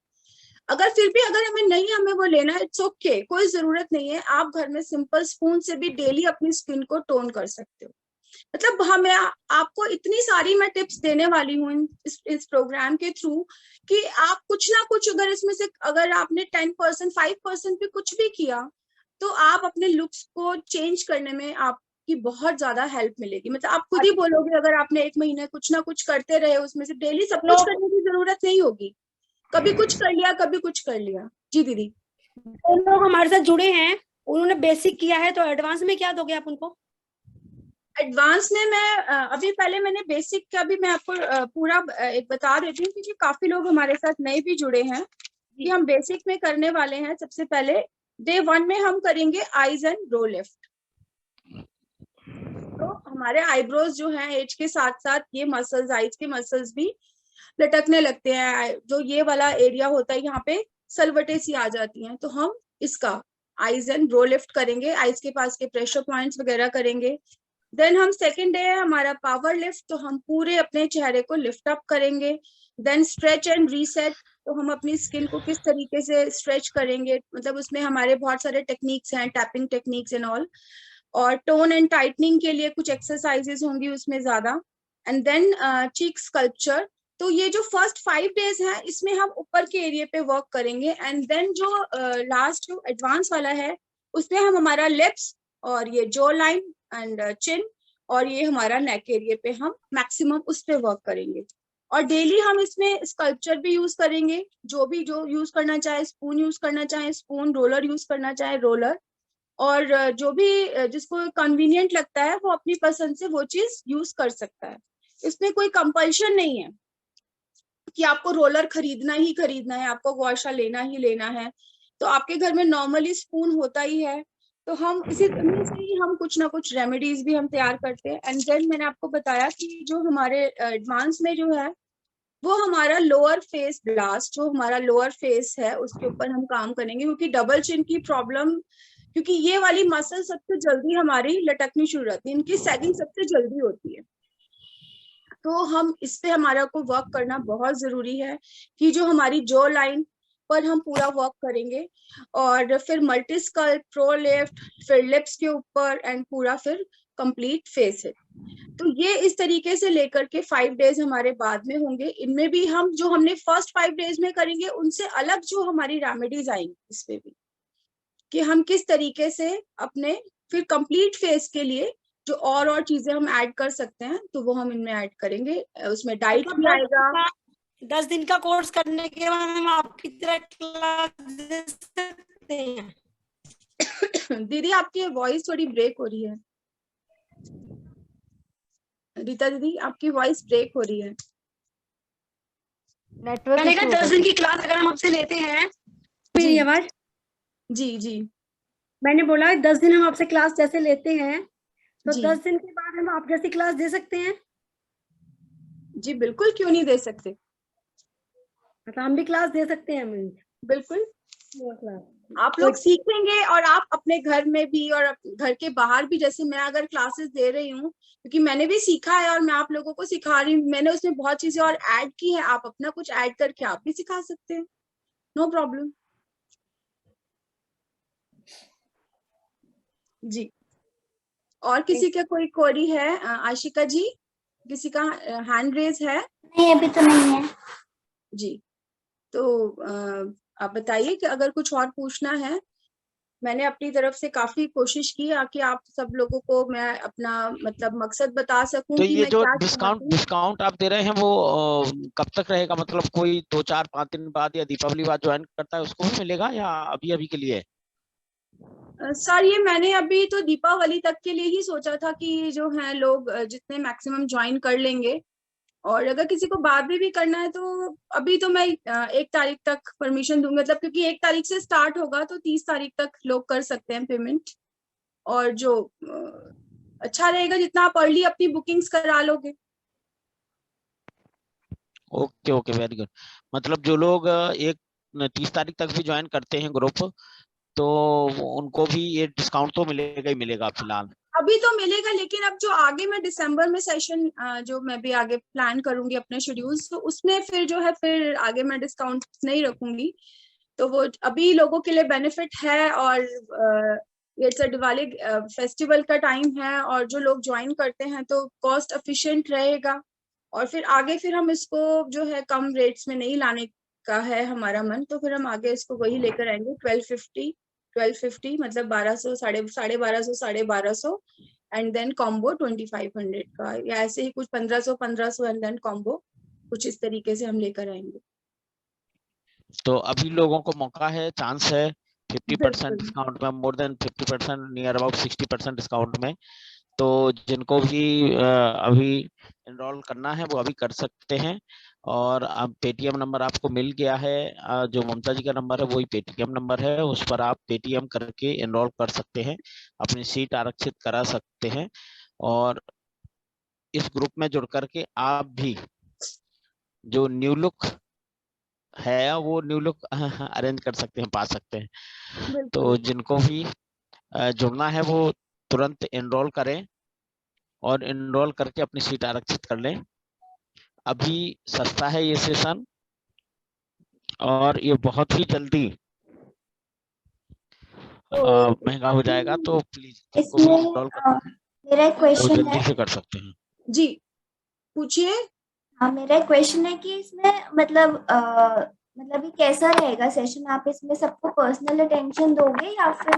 अगर फिर भी अगर हमें वो लेना है, इट्स ओके, कोई जरूरत नहीं है, आप घर में सिंपल स्पून से भी डेली अपनी स्किन को टोन कर सकते हो। मतलब हमें आपको इतनी सारी मैं टिप्स देने वाली हूँ इस प्रोग्राम के थ्रू, कि आप कुछ ना कुछ, अगर इसमें से अगर आपने 10% 5% भी कुछ भी किया, तो आप अपने लुक्स को चेंज करने में आपकी बहुत ज्यादा हेल्प मिलेगी। मतलब आप खुद ही बोलोगे, अगर आपने 1 महीने कुछ ना कुछ करते रहे, उसमें से डेली सब कुछ करने की जरूरत नहीं होगी, कभी कुछ कर लिया, कभी कुछ कर लिया। जी दीदी। जो लोग हमारे साथ जुड़े हैं, उन्होंने बेसिक किया है, तो एडवांस में क्या दोगे आप उनको? एडवांस में मैं अभी पहले मैंने बेसिक का भी मैं आपको पूरा एक बता देती हूँ, क्योंकि काफी लोग हमारे साथ नए भी जुड़े हैं, कि हम बेसिक में करने वाले हैं। सबसे पहले डे 1 में हम करेंगे आईज एंड ब्रो लिफ्ट। तो हमारे आईब्रोज जो हैं एज के साथ साथ, ये मसल्स, आईज के मसल्स भी लटकने लगते हैं, जो ये वाला एरिया होता है यहाँ पे सलवटें सी आ जाती हैं, तो हम इसका आईज एंड ब्रो लिफ्ट करेंगे, आईज के पास के प्रेशर पॉइंट्स वगैरह करेंगे। देन हम सेकेंड डे है हमारा पावर लिफ्ट, तो हम पूरे अपने चेहरे को लिफ्ट अप करेंगे। देन स्ट्रेच एंड रीसेट, तो हम अपनी स्किन को किस तरीके से स्ट्रेच करेंगे, मतलब उसमें हमारे बहुत सारे टेक्निक्स हैं, टैपिंग टेक्निक्स एंड ऑल। और टोन एंड टाइटनिंग के लिए कुछ एक्सरसाइजेस होंगी उसमें ज्यादा। एंड देन चीक स्कल्पचर, तो ये जो फर्स्ट 5 डेज है इसमें हम ऊपर के एरिया पे वर्क करेंगे, एंड देन जो लास्ट जो एडवांस वाला है उसमें हम हमारा लिप्स और ये जो लाइन एंड चिन और ये हमारा नेक एरिया पे हम मैक्सिमम उस पे वर्क करेंगे। और डेली हम इसमें स्कल्पचर भी यूज करेंगे, जो यूज करना चाहे स्पून यूज करना चाहे स्पून, रोलर यूज करना चाहे रोलर, और जो भी जिसको कन्वीनियंट लगता है वो अपनी पसंद से वो चीज यूज कर सकता है। इसमें कोई कंपल्शन नहीं है कि आपको रोलर खरीदना ही खरीदना है, आपको गौशा लेना ही लेना है। तो आपके घर में नॉर्मली स्पून होता ही है, तो हम इसी तरह से ही हम कुछ ना कुछ रेमेडीज भी हम तैयार करते हैं। एंड देन मैंने आपको बताया कि जो हमारे एडवांस में जो है वो हमारा लोअर फेस ब्लास्ट, जो हमारा लोअर फेस है उसके ऊपर हम काम करेंगे, क्योंकि डबल चिन की प्रॉब्लम, क्योंकि ये वाली मसल सबसे जल्दी हमारी लटकनी शुरू रहती है, इनकी सैगिंग सबसे जल्दी होती है। तो हम इस पे हमारा को वर्क करना बहुत जरूरी है कि जो हमारी जो लाइन पर हम पूरा वर्क करेंगे, और फिर मल्टी स्कल्प, प्रो लिफ्ट, फिर लिप्स के ऊपर एंड पूरा फिर कंप्लीट फेस है। तो ये इस तरीके से लेकर के 5 डेज हमारे बाद में होंगे। इनमें भी हम जो हमने फर्स्ट 5 डेज में करेंगे उनसे अलग जो हमारी रेमेडीज आएंगी इसमें भी, कि हम किस तरीके से अपने फिर कंप्लीट फेस के लिए जो और चीजें हम ऐड कर सकते हैं तो वो हम इनमें ऐड करेंगे। उसमें डाइट भी आएगा। 10 दिन का कोर्स करने के बाद हम आपकी तरह क्लास दे सकते हैं। दीदी आपकी वॉइस थोड़ी ब्रेक हो रही है। रीता दीदी आपकी वॉइस ब्रेक हो रही है। नेटवर्क मैंने कहा 10 दिन की क्लास अगर हम आपसे लेते हैं, मेरी आवाज? जी जी मैंने बोला 10 दिन हम आपसे क्लास जैसे लेते हैं तो जी 10 दिन के बाद हम आप जैसी क्लास दे सकते हैं। जी बिल्कुल, क्यों नहीं दे सकते, मतलब हम भी क्लास दे सकते हैं। बिल्कुल। आप लोग सीखेंगे और आप अपने घर में भी और घर के बाहर भी, जैसे मैं अगर क्लासेस दे रही हूँ क्योंकि मैंने भी सीखा है और मैं आप लोगों को सिखा रही हूँ, मैंने उसमें बहुत चीजें और ऐड की है, आप अपना कुछ ऐड करके आप भी सिखा सकते हैं, नो प्रॉब्लम। जी, और किसी का कोई क्वेरी है? आशिका जी, किसी का हैंड रेज है? नहीं, अभी तो नहीं है। जी, तो आप बताइए कि अगर कुछ और पूछना है। मैंने अपनी तरफ से काफी कोशिश की कि आप सब लोगों को मैं अपना मतलब मकसद बता सकूं तो कि ये मैं जो क्या डिस्काउंट आप दे रहे हैं वो कब तक रहेगा? मतलब कोई 2-4-5 दिन बाद या दीपावली बाद ज्वाइन करता है उसको भी मिलेगा या अभी के लिए? सर ये मैंने अभी तो दीपावली तक के लिए ही सोचा था कि जो है लोग जितने मैक्सिमम ज्वाइन कर लेंगे, और अगर किसी को बाद में भी करना है तो अभी तो मैं 1 तारीख तक परमिशन दूंगी, मतलब क्योंकि 1 तारीख से स्टार्ट होगा तो 30 तारीख तक लोग कर सकते हैं पेमेंट। और जो अच्छा रहेगा जितना आप अर्ली अपनी बुकिंग्स करा लोगे। Okay okay, very good. मतलब जो लोग 30 तारीख तक भी ज्वाइन करते हैं ग्रुप, तो उनको भी ये डिस्काउंट तो मिलेगा ही मिलेगा फिलहाल? अभी तो मिलेगा, लेकिन अब जो आगे मैं दिसंबर में सेशन जो मैं भी आगे प्लान करूंगी अपने शेड्यूल्स, तो उसमें फिर जो है फिर आगे मैं डिस्काउंट नहीं रखूंगी। तो वो अभी लोगों के लिए बेनिफिट है, और ये दिवाली फेस्टिवल का टाइम है और जो लोग ज्वाइन करते हैं तो कॉस्ट एफिशिएंट रहेगा, और फिर आगे फिर हम इसको जो है कम रेट्स में नहीं लाने का है हमारा मन, तो फिर हम आगे इसको वही लेकर आएंगे 1250 मतलब 1200, 1250, 1250 एंड देन कॉम्बो 2500 का, या ऐसे ही कुछ 1500 एंड देन कॉम्बो, कुछ इस तरीके से हम लेकर आएंगे। तो अभी लोगों को मौका है, चांस है 50% बिल्कुल। डिस्काउंट में, मोर देन 50%, नियर अबाउट 60% डिस्काउंट में। तो जिनको भी अभी एनरोल करना है वो अभी कर सकते हैं। और अब पेटीएम नंबर आपको मिल गया है, जो ममता जी का नंबर है वही पेटीएम नंबर है, उस पर आप पेटीएम करके एनरोल कर सकते हैं, अपनी सीट आरक्षित करा सकते हैं, और इस ग्रुप में जुड़ करके आप भी जो न्यू लुक है वो न्यू लुक अरेंज कर सकते हैं, पा सकते हैं। तो जिनको भी जुड़ना है वो तुरंत एनरोल करें और एनरोल करके अपनी सीट आरक्षित कर लें। अभी सस्ता है ये सेशन और ये बहुत ही जल्दी महंगा हो जाएगा, तो प्लीज जिनको भी एनरोल करना है मेरा एक वो क्वेश्शन जल्दी है। से कर सकते हैं। जी पूछिए। हाँ, मेरा क्वेश्चन है कि इसमें मतलब ये कैसा रहेगा सेशन? आप इसमें सबको पर्सनल अटेंशन दोगे या फिर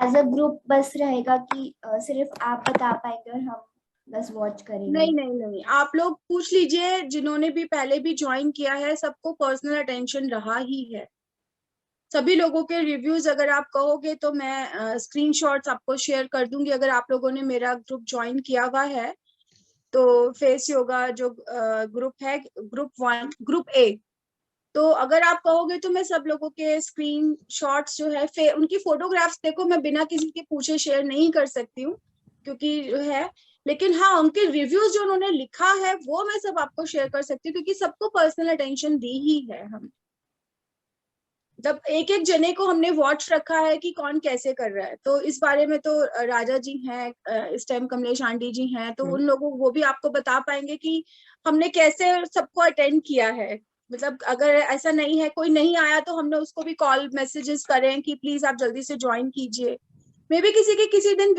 एज अ ग्रुप बस रहेगा कि सिर्फ आप बता पाएंगे और हम बस वॉच करेंगे? नहीं नहीं नहीं, आप लोग पूछ लीजिए, जिन्होंने भी पहले भी ज्वाइन किया है सबको पर्सनल अटेंशन रहा ही है। सभी लोगों के रिव्यूज अगर आप कहोगे तो मैं स्क्रीनशॉट्स आपको शेयर कर दूंगी। अगर आप लोगों ने मेरा ग्रुप ज्वाइन किया हुआ है तो फेस योगा जो ग्रुप है, ग्रुप 1, ग्रुप ए, तो अगर आप कहोगे तो मैं सब लोगों के स्क्रीन शॉट्स जो है उनकी फोटोग्राफ्स, देखो मैं बिना किसी के पूछे शेयर नहीं कर सकती हूँ क्योंकि जो है, लेकिन हाँ उनके रिव्यूज जो उन्होंने लिखा है वो मैं सब आपको शेयर कर सकती हूँ क्योंकि सबको पर्सनल अटेंशन दी ही है हम। मतलब एक एक जने को हमने वॉच रखा है कि कौन कैसे कर रहा है। तो इस बारे में तो राजा जी हैं, इस टाइम कमलेश आंटी जी हैं, तो उन लोगों वो भी आपको बता पाएंगे कि हमने कैसे सबको अटेंड किया है। मतलब अगर ऐसा नहीं है कोई नहीं आया तो हमने उसको भी कॉल मैसेजेस करें कि प्लीज आप जल्दी से ज्वाइन कीजिए। मे बी किसी के किसी दिन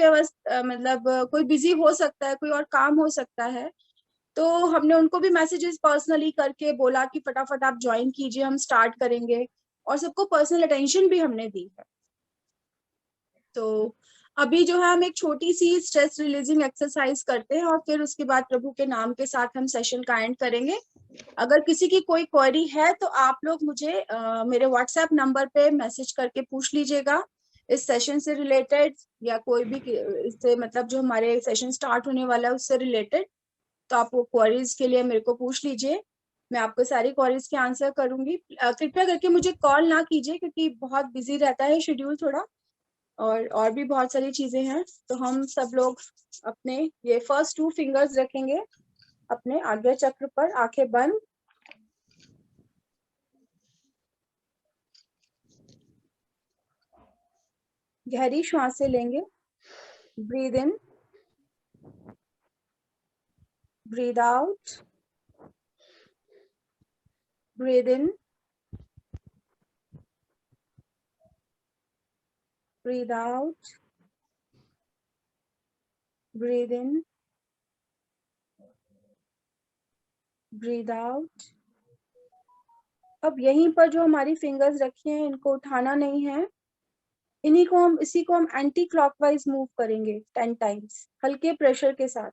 मतलब कोई बिजी हो सकता है, कोई और काम हो सकता है, तो हमने उनको भी मैसेजेस पर्सनली करके बोला कि फटाफट आप ज्वाइन कीजिए, हम स्टार्ट करेंगे, और सबको पर्सनल अटेंशन भी हमने दी है। तो अभी जो है हम एक छोटी सी स्ट्रेस रिलीजिंग एक्सरसाइज करते हैं और फिर उसके बाद प्रभु के नाम के साथ हम सेशन का एंड करेंगे। अगर किसी की कोई क्वेरी है तो आप लोग मुझे मेरे व्हाट्सएप नंबर पे मैसेज करके पूछ लीजिएगा इस सेशन से रिलेटेड, या कोई भी इससे मतलब जो हमारे सेशन स्टार्ट होने वाला है उससे रिलेटेड। तो आप वो क्वेरीज के लिए मेरे को पूछ लीजिए, मैं आपको सारी क्वेरीज के आंसर करूंगी। कृपया करके मुझे कॉल ना कीजिए क्योंकि बहुत बिजी रहता है शेड्यूल थोड़ा, और भी बहुत सारी चीजें हैं। तो हम सब लोग अपने ये फर्स्ट 2 फिंगर्स रखेंगे अपने आज्ञा चक्र पर, आंखें बंद। गहरी श्वासें लेंगे, breathe in, breathe out, breathe in, breathe out, breathe in, breathe out. अब यहीं पर जो हमारी फिंगर्स रखी हैं इनको उठाना नहीं है, इसी को हम एंटी क्लॉकवाइज मूव करेंगे 10 टाइम्स हल्के प्रेशर के साथ।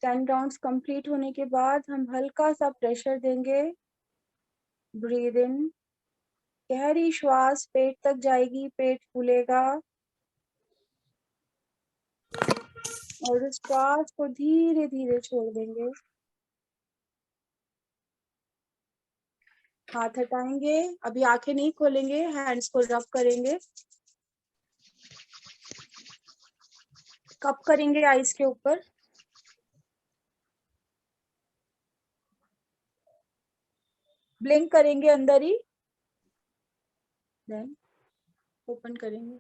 टेन राउंड्स कंप्लीट होने के बाद हम हल्का सा प्रेशर देंगे। ब्रीद इन, गहरी श्वास पेट तक जाएगी, पेट फूलेगा, और उस श्वास को धीरे धीरे छोड़ देंगे। हाथ हटाएंगे, अभी आंखें नहीं खोलेंगे, हैंड्स को रब करेंगे, कप करेंगे आईज के ऊपर। ब्लिंक करेंगे अंदर ही, देन ओपन करेंगे।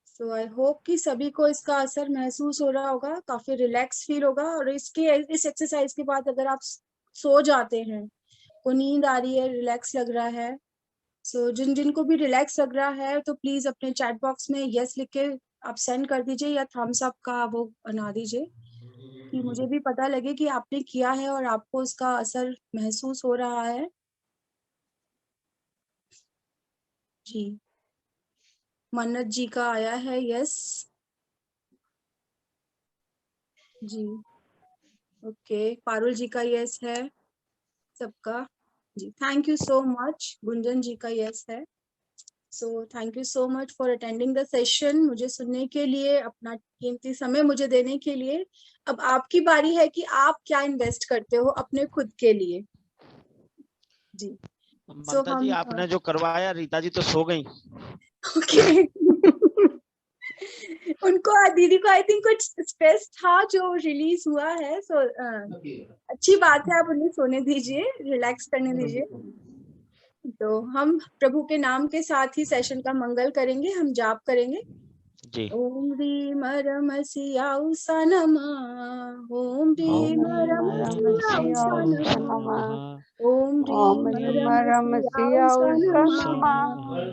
सो आई होप कि सभी को इसका असर महसूस हो रहा होगा, काफी रिलैक्स फील होगा। और इस एक्सरसाइज के बाद अगर आप सो जाते हैं, को नींद आ रही है, रिलैक्स लग रहा है, सो जिनको भी रिलैक्स लग रहा है तो प्लीज अपने चैट बॉक्स में यस लिख के आप सेंड कर दीजिए, या थम्स अप का वो बना दीजिए कि मुझे भी पता लगे कि आपने किया है और आपको उसका असर महसूस हो रहा है। जी, मन्नत जी का आया है यस जी, ओके, पारुल जी का यस है सबका जी। Thank you so much, Gunjan ji का यस है। So thank you so much for attending the session, मुझे सुनने के लिए, अपना कीमती समय मुझे देने के लिए। अब आपकी बारी है कि आप क्या इन्वेस्ट करते हो अपने खुद के लिए जी। ममता जी आपने जो करवाया, रीता जी तो सो गई। ओके उनको दीदी को आई थिंक कुछ स्ट्रेस था जो रिलीज हुआ है, अच्छी बात है, आप उन्हें सोने दीजिए, रिलैक्स करने दीजिए। तो हम प्रभु के नाम के साथ ही सेशन का मंगल करेंगे, हम जाप करेंगे। जी। ओम ह्रीम रमसियाउ सनमा, ओम ह्रीम रमसियाउ सनमा, ओम ओम ह्रीम ह्रीम रमसियाउ रमसियाउ सनमा। सनमा।